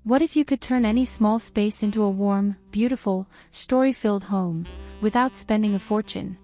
What if you could turn any small space into a warm, beautiful, story-filled home, without spending a fortune?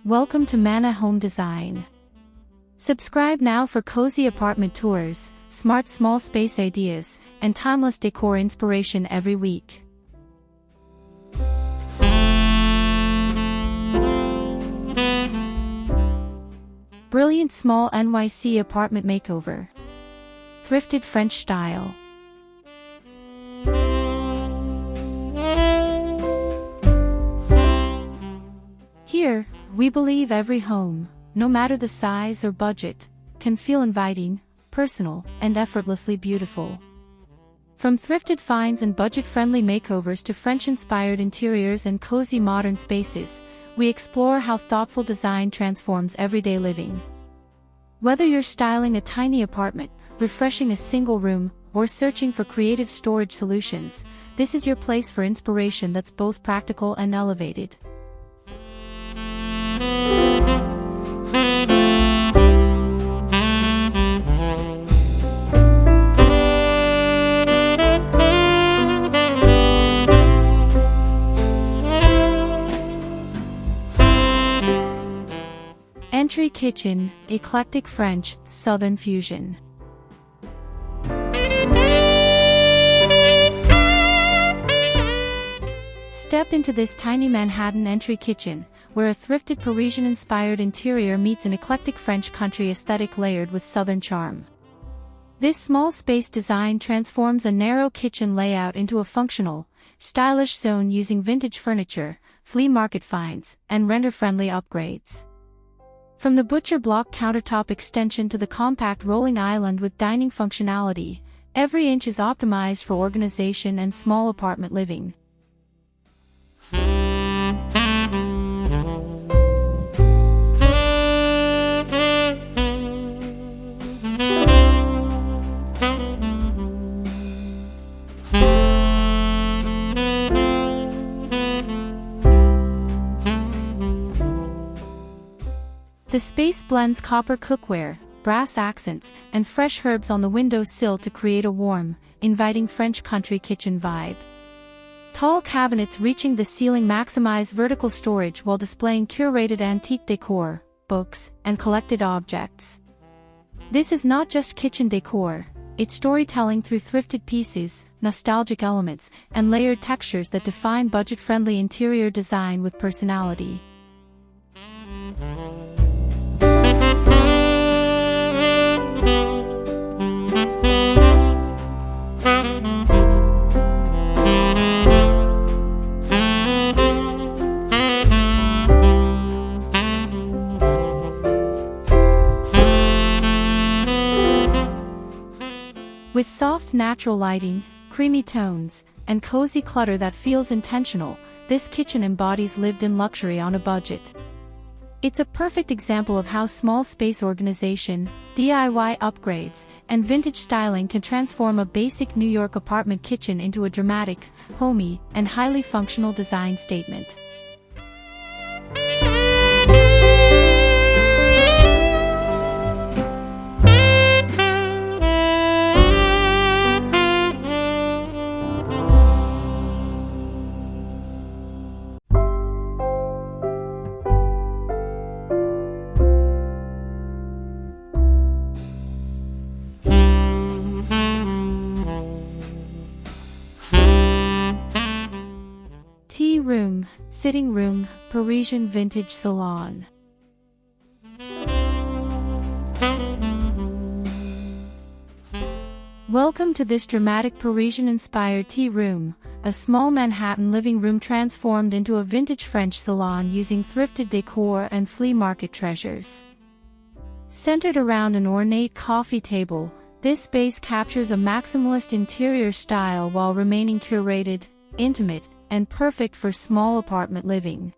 Welcome to Manna Home Design. Subscribe now for cozy apartment tours, smart small space ideas, and timeless decor inspiration every week. Brilliant small NYC apartment makeover. Thrifted French style. Here, we believe every home, no matter the size or budget, can feel inviting, personal, and effortlessly beautiful. From thrifted finds and budget-friendly makeovers to French-inspired interiors and cozy modern spaces, we explore how thoughtful design transforms everyday living. Whether you're styling a tiny apartment, refreshing a single room, or searching for creative storage solutions, this is your place for inspiration that's both practical and elevated. Entry kitchen, eclectic French, Southern fusion. Step into this tiny Manhattan entry kitchen, where a thrifted Parisian-inspired interior meets an eclectic French country aesthetic layered with Southern charm. This small space design transforms a narrow kitchen layout into a functional, stylish zone using vintage furniture, flea market finds, and renter-friendly upgrades. From the butcher block countertop extension to the compact rolling island with dining functionality, every inch is optimized for organization and small apartment living. The space blends copper cookware, brass accents, and fresh herbs on the window sill to create a warm, inviting French country kitchen vibe. Tall cabinets reaching the ceiling maximize vertical storage while displaying curated antique decor, books, and collected objects. This is not just kitchen decor, it's storytelling through thrifted pieces, nostalgic elements, and layered textures that define budget-friendly interior design with personality. With soft natural lighting, creamy tones, and cozy clutter that feels intentional, this kitchen embodies lived-in luxury on a budget. It's a perfect example of how small space organization, DIY upgrades, and vintage styling can transform a basic New York apartment kitchen into a dramatic, homey, and highly functional design statement. Tea room, sitting room, Parisian vintage salon. Welcome to this dramatic Parisian-inspired tea room, a small Manhattan living room transformed into a vintage French salon using thrifted decor and flea market treasures. Centered around an ornate coffee table, this space captures a maximalist interior style while remaining curated, intimate, and perfect for small apartment living.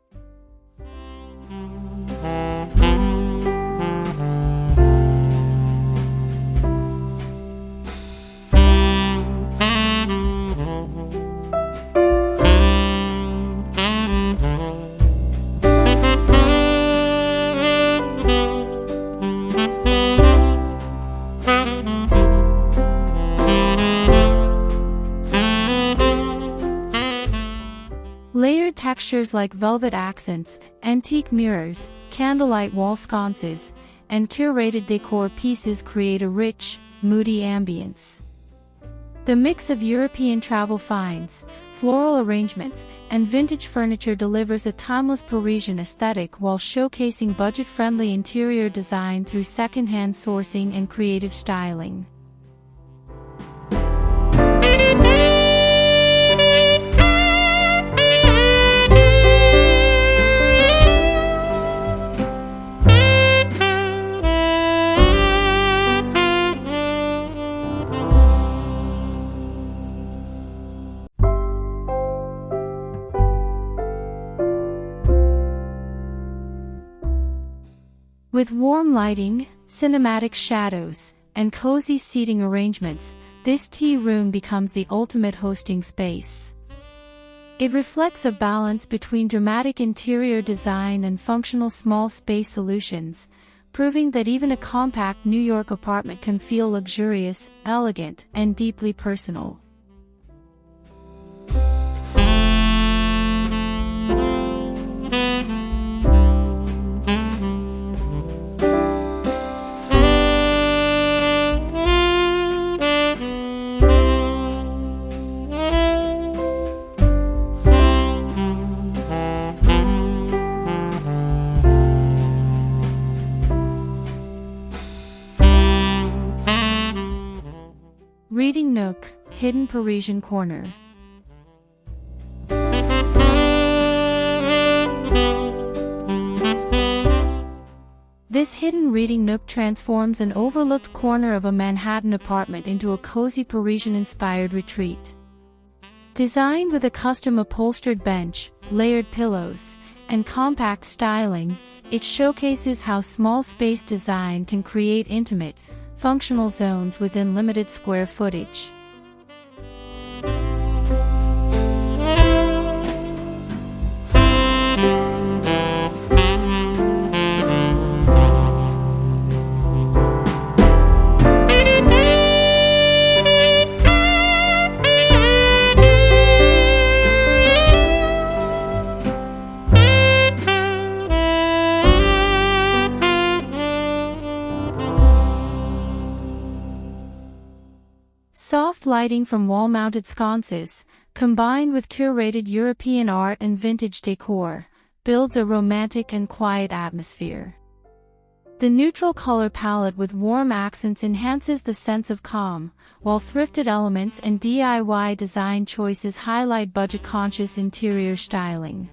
Layered textures like velvet accents, antique mirrors, candlelight wall sconces, and curated decor pieces create a rich, moody ambience. The mix of European travel finds, floral arrangements, and vintage furniture delivers a timeless Parisian aesthetic while showcasing budget-friendly interior design through secondhand sourcing and creative styling. With warm lighting, cinematic shadows, and cozy seating arrangements, this tea room becomes the ultimate hosting space. It reflects a balance between dramatic interior design and functional small space solutions, proving that even a compact New York apartment can feel luxurious, elegant, and deeply personal. Reading nook, hidden Parisian corner. This hidden reading nook transforms an overlooked corner of a Manhattan apartment into a cozy Parisian-inspired retreat. Designed with a custom upholstered bench, layered pillows, and compact styling, it showcases how small space design can create intimate, functional zones within limited square footage. Soft lighting from wall-mounted sconces, combined with curated European art and vintage decor, builds a romantic and quiet atmosphere. The neutral color palette with warm accents enhances the sense of calm, while thrifted elements and DIY design choices highlight budget-conscious interior styling.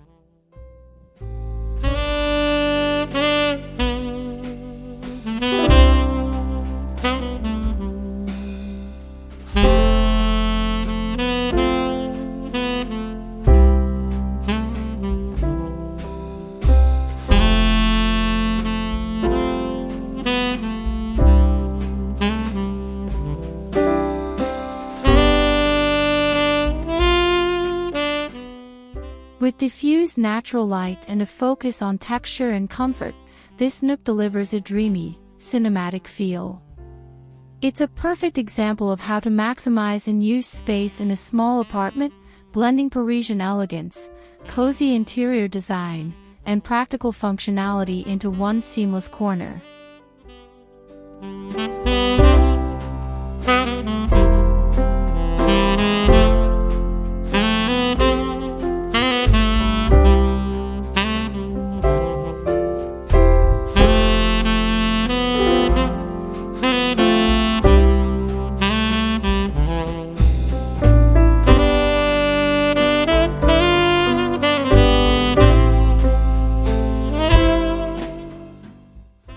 With diffused natural light and a focus on texture and comfort, this nook delivers a dreamy, cinematic feel. It's a perfect example of how to maximize unused space in a small apartment, blending Parisian elegance, cozy interior design, and practical functionality into one seamless corner.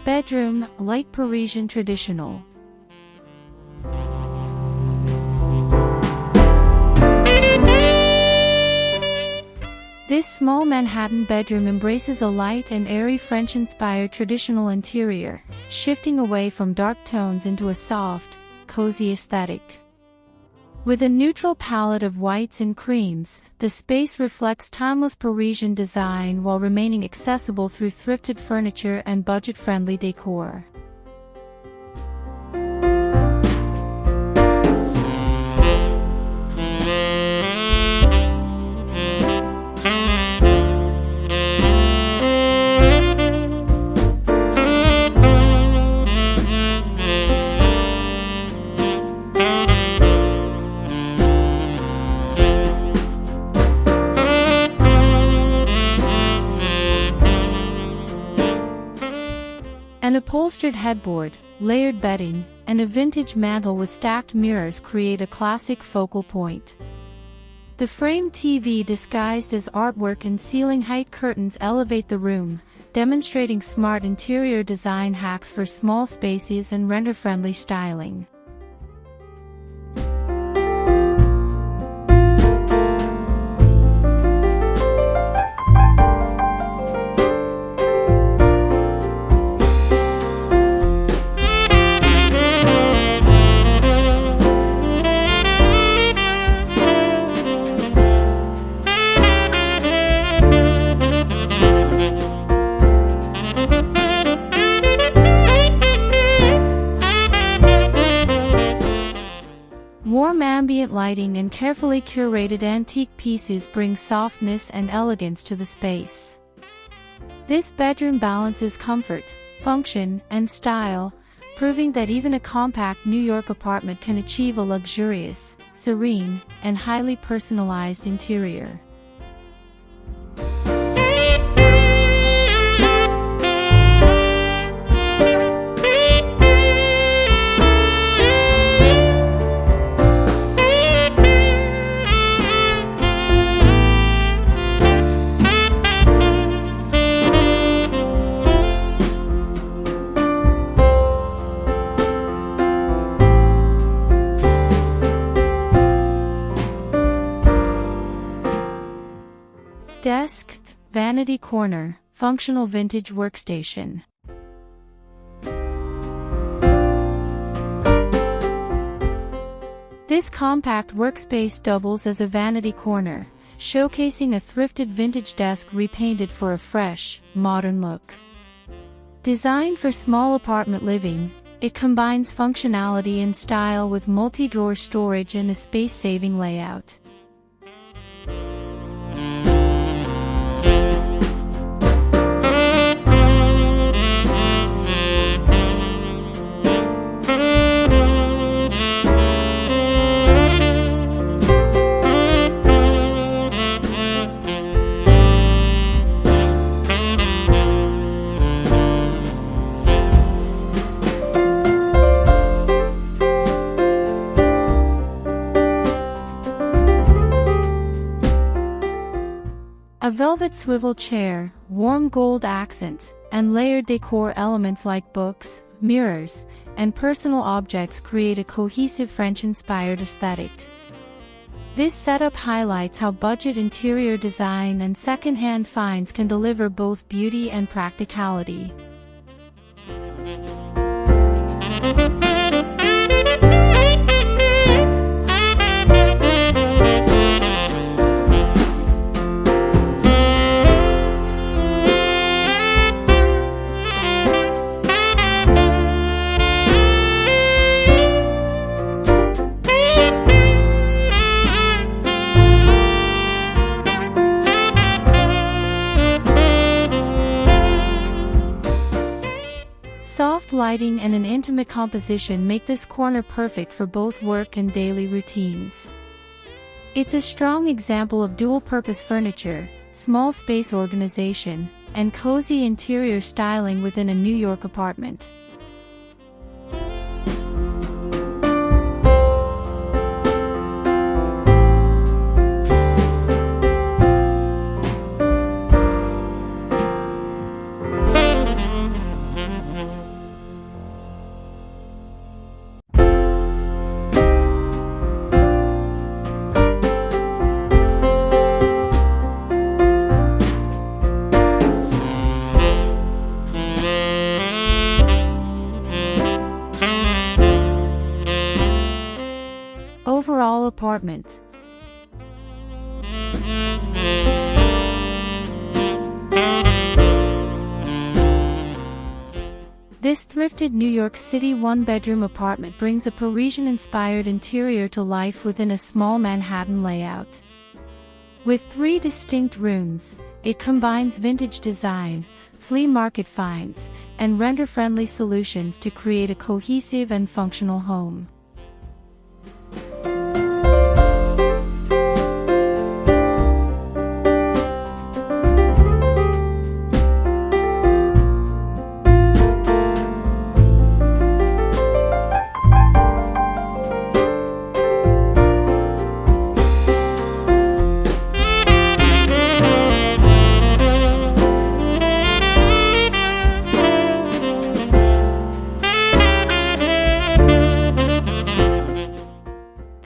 Bedroom, light Parisian traditional. This small Manhattan bedroom embraces a light and airy French-inspired traditional interior, shifting away from dark tones into a soft, cozy aesthetic. With a neutral palette of whites and creams, the space reflects timeless Parisian design while remaining accessible through thrifted furniture and budget-friendly decor. An upholstered headboard, layered bedding, and a vintage mantel with stacked mirrors create a classic focal point. The framed TV disguised as artwork and ceiling height curtains elevate the room, demonstrating smart interior design hacks for small spaces and renter-friendly styling. Warm ambient lighting and carefully curated antique pieces bring softness and elegance to the space. This bedroom balances comfort, function, and style, proving that even a compact New York apartment can achieve a luxurious, serene, and highly personalized interior. Desk, vanity corner, functional vintage workstation. This compact workspace doubles as a vanity corner, showcasing a thrifted vintage desk repainted for a fresh, modern look. Designed for small apartment living, it combines functionality and style with multi-drawer storage and a space-saving layout. A velvet swivel chair, warm gold accents, and layered decor elements like books, mirrors, and personal objects create a cohesive French-inspired aesthetic. This setup highlights how budget interior design and secondhand finds can deliver both beauty and practicality. Soft lighting and an intimate composition make this corner perfect for both work and daily routines. It's a strong example of dual-purpose furniture, small space organization, and cozy interior styling within a New York apartment. Overall apartment. This thrifted New York City one-bedroom apartment brings a Parisian-inspired interior to life within a small Manhattan layout. With 3 distinct rooms, it combines vintage design, flea market finds, and renter-friendly solutions to create a cohesive and functional home.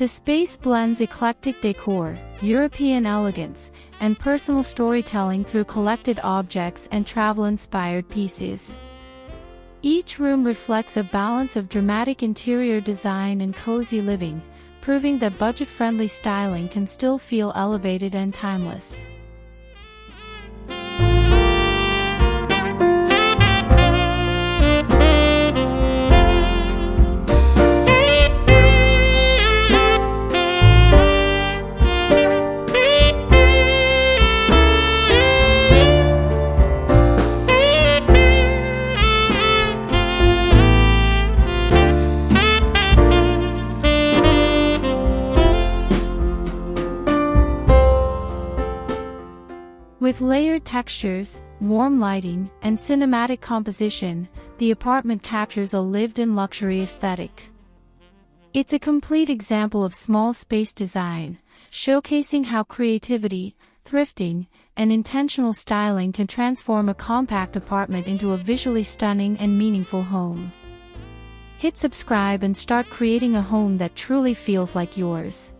The space blends eclectic decor, European elegance, and personal storytelling through collected objects and travel-inspired pieces. Each room reflects a balance of dramatic interior design and cozy living, proving that budget-friendly styling can still feel elevated and timeless. With layered textures, warm lighting, and cinematic composition, the apartment captures a lived-in luxury aesthetic. It's a complete example of small space design, showcasing how creativity, thrifting, and intentional styling can transform a compact apartment into a visually stunning and meaningful home. Hit subscribe and start creating a home that truly feels like yours.